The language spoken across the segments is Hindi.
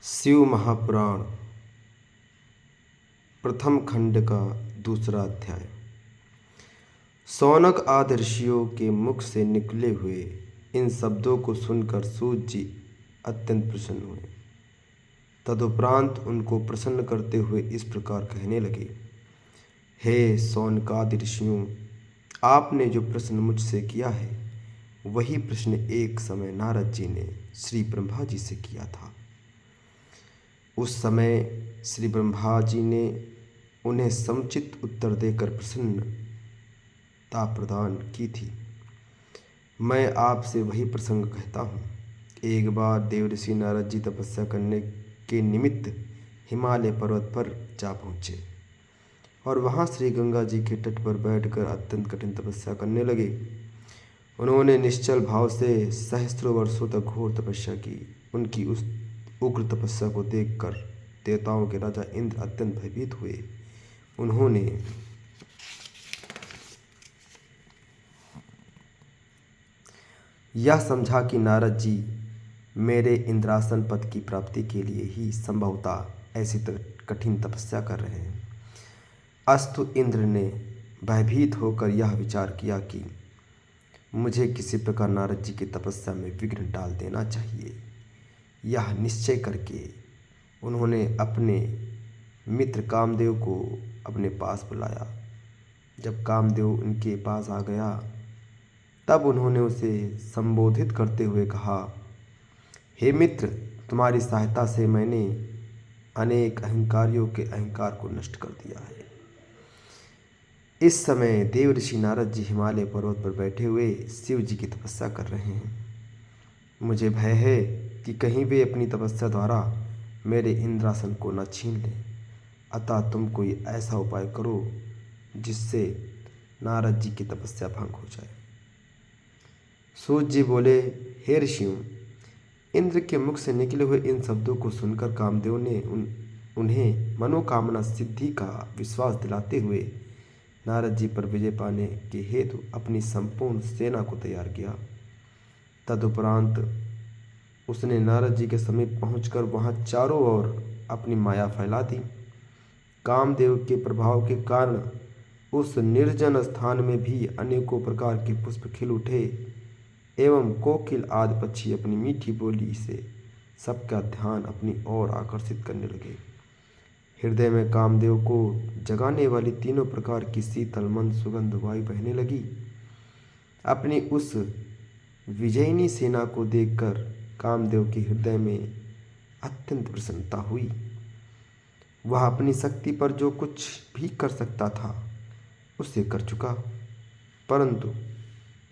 शिव महापुराण प्रथम खंड का दूसरा अध्याय। शौनक आदि ऋषियों के मुख से निकले हुए इन शब्दों को सुनकर सूत जी अत्यंत प्रसन्न हुए। तदुपरांत उनको प्रसन्न करते हुए इस प्रकार कहने लगे, हे शौनकादि ऋषियों, आपने जो प्रश्न मुझसे किया है वही प्रश्न एक समय नारद जी ने श्री ब्रह्मा जी से किया था। उस समय श्री ब्रह्मा जी ने उन्हें समुचित उत्तर देकर प्रसन्नता प्रदान की थी। मैं आपसे वही प्रसंग कहता हूँ। एक बार देवऋषि नारद जी तपस्या करने के निमित्त हिमालय पर्वत पर जा पहुँचे और वहाँ श्री गंगा जी के तट पर बैठकर अत्यंत कठिन तपस्या करने लगे। उन्होंने निश्चल भाव से सहस्त्रों वर्षों तक घोर तपस्या की। उनकी उस उग्र तपस्या को देखकर देवताओं के राजा इंद्र अत्यंत भयभीत हुए। उन्होंने यह समझा कि नारद जी मेरे इंद्रासन पद की प्राप्ति के लिए ही संभवतः ऐसी कठिन तपस्या कर रहे हैं। अस्तु इंद्र ने भयभीत होकर यह विचार किया कि मुझे किसी प्रकार नारद जी की तपस्या में विघ्न डाल देना चाहिए। यह निश्चय करके उन्होंने अपने मित्र कामदेव को अपने पास बुलाया। जब कामदेव उनके पास आ गया तब उन्होंने उसे संबोधित करते हुए कहा, हे मित्र, तुम्हारी सहायता से मैंने अनेक अहंकारियों के अहंकार को नष्ट कर दिया है। इस समय देव ऋषि नारद जी हिमालय पर्वत पर बैठे हुए शिव जी की तपस्या कर रहे हैं। मुझे भय है कि कहीं वे अपनी तपस्या द्वारा मेरे इंद्रासन को न छीन लें। अतः तुम कोई ऐसा उपाय करो जिससे नारद जी की तपस्या भंग हो जाए। सूत जी बोले, हे ऋषियों, इंद्र के मुख से निकले हुए इन शब्दों को सुनकर कामदेव ने उन्हें मनोकामना सिद्धि का विश्वास दिलाते हुए नारद जी पर विजय पाने के हेतु अपनी संपूर्ण सेना को तैयार किया। तदुपरांत उसने नारद जी के समीप पहुंचकर वहां चारों ओर अपनी माया फैला दी। कामदेव के प्रभाव के कारण उस निर्जन स्थान में भी अनेकों प्रकार के पुष्प खिल उठे एवं कोकिल आदि पक्षी अपनी मीठी बोली से सबका ध्यान अपनी ओर आकर्षित करने लगे। हृदय में कामदेव को जगाने वाली तीनों प्रकार की शीतल मंद सुगंध वायु बहने लगी। अपनी उस विजयिनी सेना को देखकर कामदेव के हृदय में अत्यंत प्रसन्नता हुई। वह अपनी शक्ति पर जो कुछ भी कर सकता था उसे कर चुका, परंतु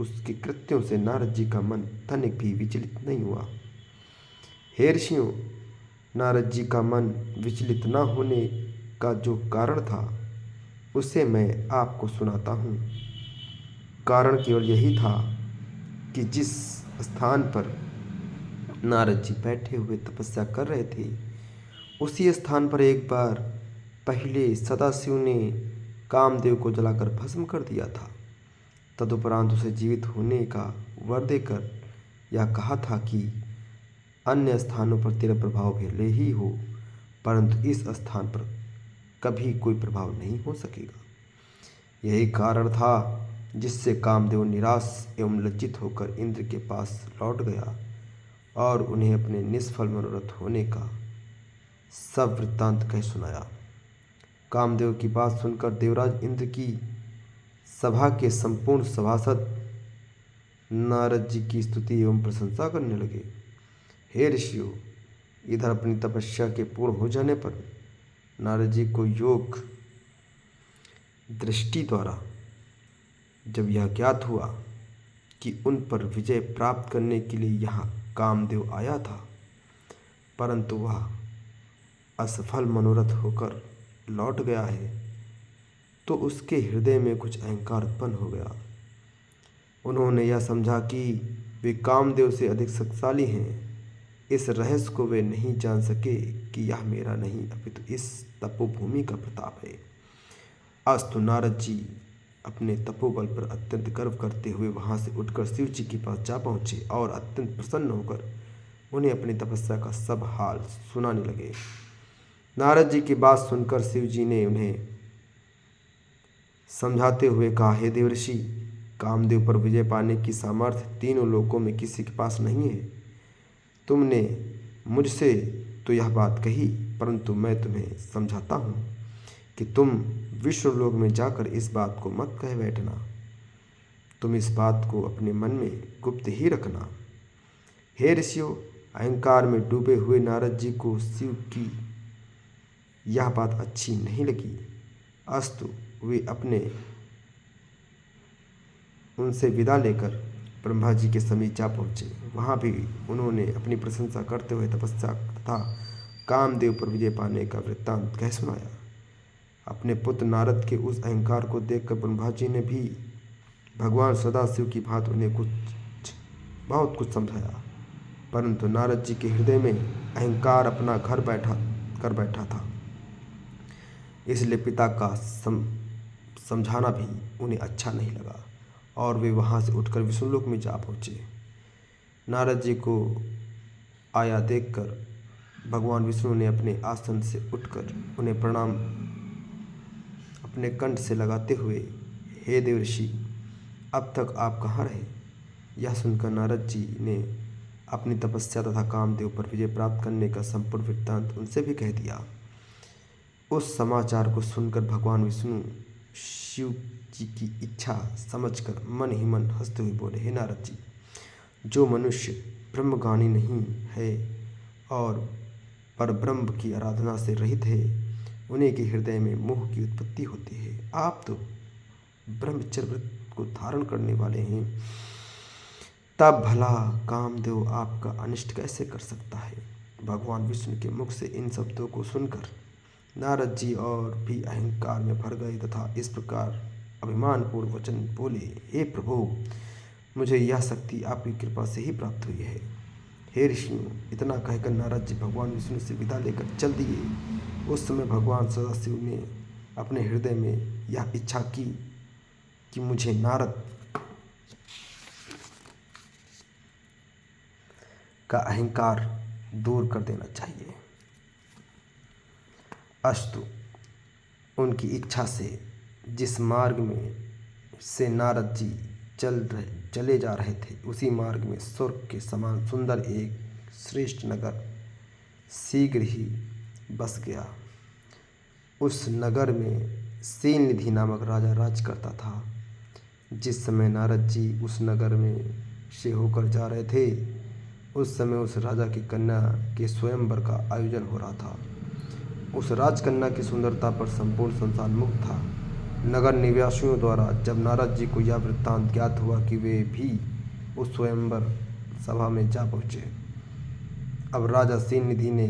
उसके कृत्यों से नारद जी का मन तनिक भी विचलित नहीं हुआ। हे ऋषियों, नारद जी का मन विचलित न होने का जो कारण था उसे मैं आपको सुनाता हूँ। कारण केवल यही था कि जिस स्थान पर नारद जी बैठे हुए तपस्या कर रहे थे उसी स्थान पर एक बार पहले सदाशिव ने कामदेव को जलाकर भस्म कर दिया था। तदुपरांत उसे जीवित होने का वर देकर यह कहा था कि अन्य स्थानों पर तेरा प्रभाव भले ही हो, परंतु इस स्थान पर कभी कोई प्रभाव नहीं हो सकेगा। यही कारण था जिससे कामदेव निराश एवं लज्जित होकर इंद्र के पास लौट गया और उन्हें अपने निष्फल मनोरथ होने का सब वृत्तांत कह सुनाया। कामदेव की बात सुनकर देवराज इंद्र की सभा के संपूर्ण सभासद नारद जी की स्तुति एवं प्रशंसा करने लगे। हे ऋषियों, इधर अपनी तपस्या के पूर्ण हो जाने पर नारद जी को योग दृष्टि द्वारा जब यह ज्ञात हुआ कि उन पर विजय प्राप्त करने के लिए यहाँ कामदेव आया था, परंतु वह असफल मनोरथ होकर लौट गया है, तो उसके हृदय में कुछ अहंकार उत्पन्न हो गया। उन्होंने यह समझा कि वे कामदेव से अधिक शक्तिशाली हैं। इस रहस्य को वे नहीं जान सके कि यह मेरा नहीं अपितु इस तपोभूमि का प्रताप है। अस्तु नारद जी अपने तपोबल पर अत्यंत गर्व करते हुए वहां से उठकर शिव जी के पास जा पहुँचे और अत्यंत प्रसन्न होकर उन्हें अपनी तपस्या का सब हाल सुनाने लगे। नारद जी की बात सुनकर शिव जी ने उन्हें समझाते हुए कहा, हे देवर्षि, कामदेव पर विजय पाने की सामर्थ्य तीनों लोकों में किसी के पास नहीं है। तुमने मुझसे तो यह बात कही, परंतु मैं तुम्हें समझाता हूँ कि तुम विश्वलोक में जाकर इस बात को मत कह बैठना। तुम इस बात को अपने मन में गुप्त ही रखना। हे ऋषियों, अहंकार में डूबे हुए नारद जी को शिव की यह बात अच्छी नहीं लगी। अस्तु, वे अपने उनसे विदा लेकर ब्रह्मा जी के समीप जा पहुँचे। वहाँ भी उन्होंने अपनी प्रशंसा करते हुए तपस्या तथा कामदेव पर विजय पाने का वृत्तांत कह सुनाया। अपने पुत्र नारद के उस अहंकार को देखकर ब्रह्मा जी ने भी भगवान सदाशिव की भांति उन्हें बहुत कुछ समझाया, परंतु नारद जी के हृदय में अहंकार अपना घर बैठा था। इसलिए पिता का समझाना भी उन्हें अच्छा नहीं लगा और वे वहाँ से उठकर विष्णुलोक में जा पहुँचे। नारद जी को आया देखकर भगवान विष्णु ने अपने आसन से उठकर उन्हें प्रणाम अपने कंठ से लगाते हुए, हे देवर्षि, अब तक आप कहाँ रहे? यह सुनकर नारद जी ने अपनी तपस्या तथा कामदेव पर विजय प्राप्त करने का संपूर्ण वृत्तांत उनसे भी कह दिया। उस समाचार को सुनकर भगवान विष्णु शिव जी की इच्छा समझकर मन ही मन हंसते हुए बोले, हे नारद जी, जो मनुष्य ब्रह्मज्ञानी नहीं है और परब्रह्म की आराधना से रहित है, उन्हीं के हृदय में मोह की उत्पत्ति होती है। आप तो ब्रह्मचर्य व्रत को धारण करने वाले हैं, तब भला कामदेव आपका अनिष्ट कैसे कर सकता है? भगवान विष्णु के मुख से इन शब्दों को सुनकर नारद जी और भी अहंकार में भर गए तथा इस प्रकार अभिमानपूर्ण वचन बोले, हे प्रभु, मुझे यह शक्ति आपकी कृपा से ही प्राप्त हुई है। हे ऋषियों, इतना कहकर नारद जी भगवान विष्णु से विदा लेकर चल दिए। उस समय भगवान सदाशिव ने अपने हृदय में यह इच्छा की कि मुझे नारद का अहंकार दूर कर देना चाहिए। अस्तु, उनकी इच्छा से जिस मार्ग में से नारद जी चले जा रहे थे, उसी मार्ग में स्वर्ग के समान सुंदर एक श्रेष्ठ नगर शीघ्र ही बस गया। उस नगर में शीलनिधि नामक राजा राज करता था। जिस समय नारद जी उस नगर में से होकर जा रहे थे, उस समय उस राजा की कन्या के स्वयंवर का आयोजन हो रहा था। उस राजकन्या की सुंदरता पर संपूर्ण संसार मुग्ध था। नगर निवासियों द्वारा जब नारद जी को यह वृत्तांत ज्ञात हुआ कि वे भी उस स्वयंवर सभा में जा पहुँचे। अब राजा शीलनिधि ने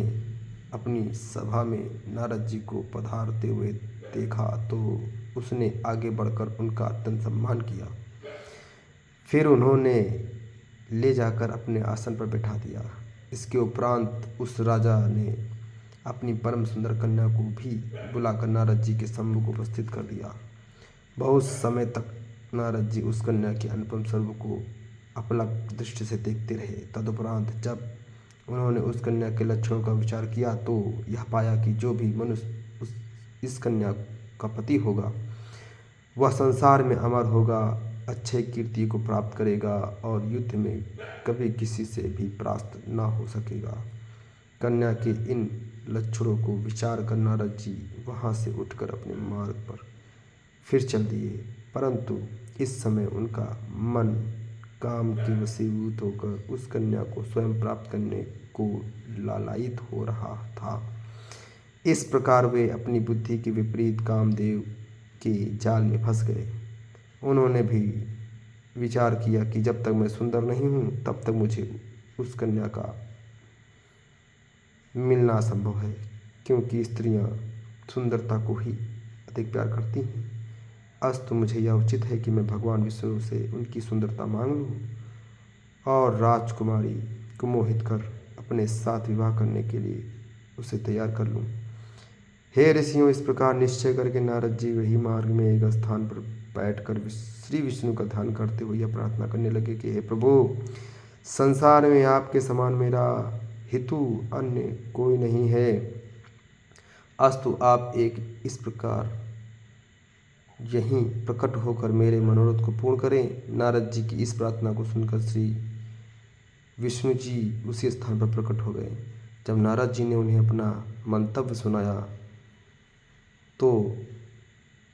अपनी सभा में नारद जी को पधारते हुए देखा तो उसने आगे बढ़कर उनका अत्यंत सम्मान किया। फिर उन्होंने ले जाकर अपने आसन पर बैठा दिया। इसके उपरांत उस राजा ने अपनी परम सुंदर कन्या को भी बुलाकर नारद जी के सम्मुख उपस्थित कर दिया। बहुत समय तक नारद जी उस कन्या के अनुपम स्वरूप को अपलक दृष्टि से देखते रहे। तदुपरांत जब उन्होंने उस कन्या के लक्षणों का विचार किया तो यह पाया कि जो भी मनुष्य इस कन्या का पति होगा, वह संसार में अमर होगा, अच्छे कीर्ति को प्राप्त करेगा और युद्ध में कभी किसी से भी परास्त न हो सकेगा। कन्या के इन लक्षणों को विचार कर नारद जी वहाँ से उठकर अपने मार्ग पर फिर चल दिए, परंतु इस समय उनका मन काम के वशीभूत होकर उस कन्या को स्वयं प्राप्त करने को लालायित हो रहा था। इस प्रकार वे अपनी बुद्धि के विपरीत कामदेव के जाल में फंस गए। उन्होंने भी विचार किया कि जब तक मैं सुंदर नहीं हूँ, तब तक मुझे उस कन्या का मिलना असंभव है, क्योंकि स्त्रियां सुंदरता को ही अधिक प्यार करती हैं। अस्तु, मुझे यह उचित है कि मैं भगवान विष्णु से उनकी सुंदरता मांग लूँ और राजकुमारी को मोहित कर अपने साथ विवाह करने के लिए उसे तैयार कर लूँ। हे ऋषियों, इस प्रकार निश्चय करके नारद जी वही मार्ग में एक स्थान पर बैठकर श्री विष्णु का ध्यान करते हुए यह प्रार्थना करने लगे कि हे प्रभु, संसार में आपके समान मेरा हितु अन्य कोई नहीं है। अस्तु आप एक इस प्रकार यहीं प्रकट होकर मेरे मनोरथ को पूर्ण करें। नारद जी की इस प्रार्थना को सुनकर श्री विष्णु जी उसी स्थान पर प्रकट हो गए। जब नारद जी ने उन्हें अपना मंतव्य सुनाया तो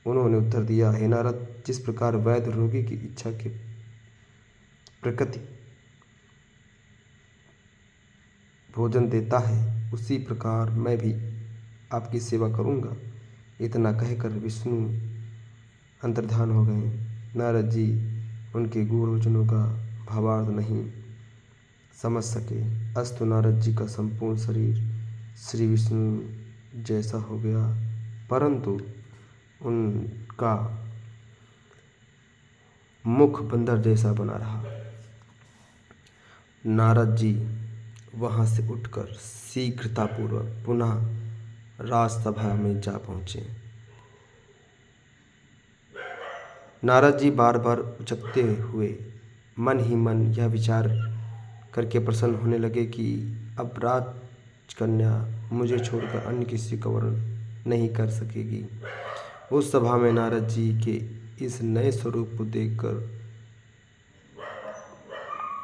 उन्होंने उत्तर दिया, हे नारद, जिस प्रकार वैद्य रोगी की इच्छा के प्रकृति भोजन देता है, उसी प्रकार मैं भी आपकी सेवा करूंगा। इतना कहकर विष्णु अंतर्धान हो गए। नारद जी उनके गूढ़ वचनों का भावार्थ नहीं समझ सके। अस्तु नारद जी का संपूर्ण शरीर श्री विष्णु जैसा हो गया, परंतु उनका मुख बंदर जैसा बना रहा। नारद जी वहां से उठकर शीघ्रतापूर्वक पुनः राजसभा में जा पहुंचे। नारद जी बार बार उचकते हुए मन ही मन यह विचार करके प्रसन्न होने लगे कि अब राजकन्या मुझे छोड़कर अन्य किसी का वर्ण नहीं कर सकेगी। उस सभा में नारद जी के इस नए स्वरूप को देखकर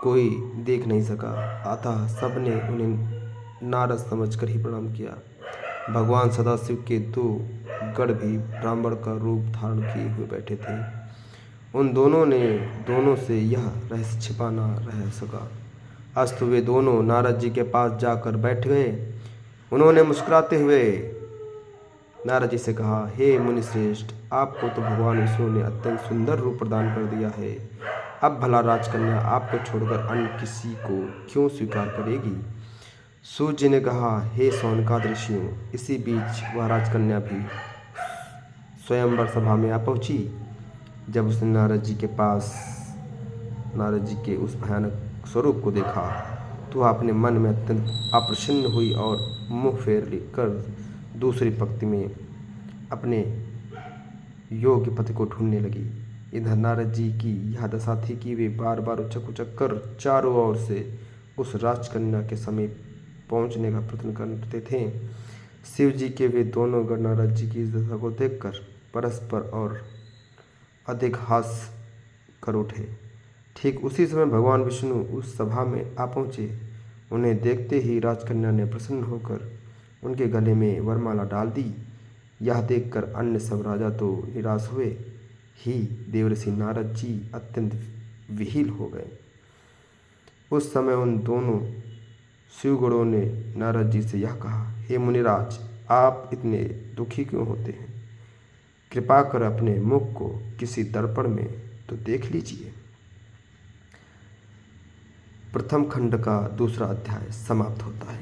कोई देख नहीं सका, अतः सबने उन्हें नारद समझकर ही प्रणाम किया। भगवान सदाशिव के 2 गण भी ब्राह्मण का रूप धारण किए हुए बैठे थे। उन दोनों से यह रहस्य छिपा न रह सका। अस्तु वे दोनों नारद जी के पास जाकर बैठ गए। उन्होंने मुस्कुराते हुए नारद जी से कहा, हे मुनिश्रेष्ठ, आपको तो भगवान विष्णु ने अत्यंत सुंदर रूप प्रदान कर दिया है। अब भला राजकन्या आपको छोड़कर अन्य किसी को क्यों स्वीकार करेगी? सूर्य जी ने कहा, हे शौनकादि ऋषियों, इसी बीच वह राजकन्या भी स्वयंवर सभा में आ पहुंची। जब उसने नारद जी के उस भयानक स्वरूप को देखा तो वह अपने मन में अत्यंत अप्रसन्न हुई और मुंह फेर कर दूसरी पंक्ति में अपने योग्य पति को ढूंढने लगी। इधर नारद जी की यह दशा थी कि वे बार बार उचक कर चारों ओर से उस राजकन्या के समीप पहुंचने का प्रयत्न करते थे। शिव जी के वे दोनों गण नारद जी की इस दशा को देखकर परस्पर और अधिक हास कर उठे। ठीक उसी समय भगवान विष्णु उस सभा में आ पहुँचे। उन्हें देखते ही राजकन्या ने प्रसन्न होकर उनके गले में वरमाला डाल दी। यह देखकर अन्य सब राजा तो निराश हुए ही देवर्षि नारद जी अत्यंत विहील हो गए। उस समय उन दोनों शिवगणों ने नारद जी से यह कहा, हे मुनिराज, आप इतने दुखी क्यों होते हैं? कृपा कर अपने मुख को किसी दर्पण में तो देख लीजिए। प्रथम खंड का 2रा अध्याय समाप्त होता है।